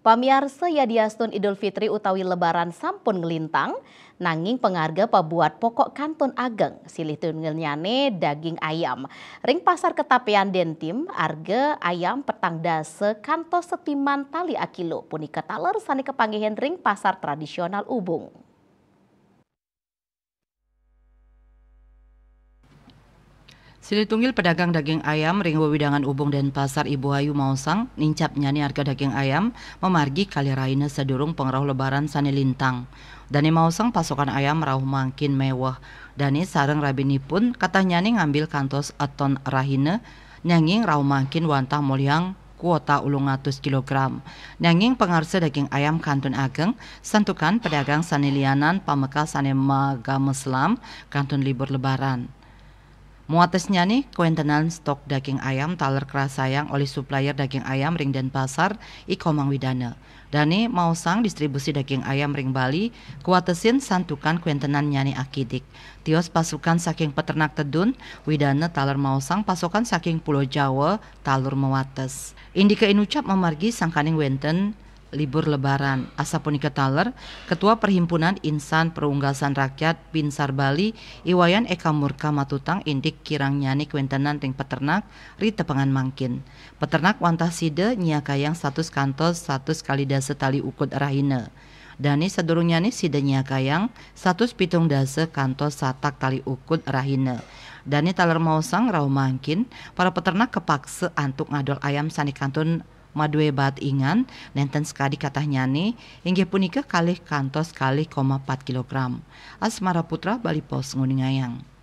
Pamiarsa yadiastun Idul Fitri utawi Lebaran sampun ngelintang, nanging pengarga pabuat pokok kantun ageng silih tunggilnyane daging ayam. Ring pasar ketapean dentim, arga ayam petang dase kantos setiman tali akilo punika taler sani kepanggihan ring pasar tradisional Ubung. Silih tunggil pedagang daging ayam ring wewidangan Ubung dan pasar Ibu Ayu Mausang nincap nyani harga daging ayam memargi kali raina sedurung pengrauh lebaran sani lintang. Dani Mausang pasokan ayam rauh makin mewah. Dani sareng rabini pun kata nyani ngambil kantos aton rahina nyanging rauh makin wantah mulyang kuota 100 kilogram. Nanging pengarsa daging ayam kantun ageng santukan pedagang sani lianan pameka sani magam Islam kantun libur lebaran. Muatesnya nih kuentenan stok daging ayam taler kerasayang oleh supplier daging ayam ring dan pasar Ikomang Widana. Dani Mausang distribusi daging ayam ring Bali kuatesin santukan kuentenan nyani akidik. Tios pasukan saking peternak Tedun Widana taler Mausang pasukan saking Pulau Jawa talur mewates. Indika inucap memargi sangkaning wenten libur lebaran. Asa punika taler, Ketua Perhimpunan Insan Perunggasan Rakyat Binsar Bali, Iwayan Eka Murka Matutang indik kirang nyani kuentenan ring peternak ri tepengan mangkin. Peternak wantah side nyiakayang 100 kantos 100 kali dase tali ukud rahina. Dani sedurung nyani side nyiakayang 100 pitung dase kantos satak tali ukud rahina. Dani taler Mausang rau mangkin, para peternak kepaksa antuk ngadol ayam sani kantun madue bat ingan nenten sekali katah nyani inggih punika kalih kantos kalih 4 kilogram. Asmara Putra Bali Pos Nguningayang.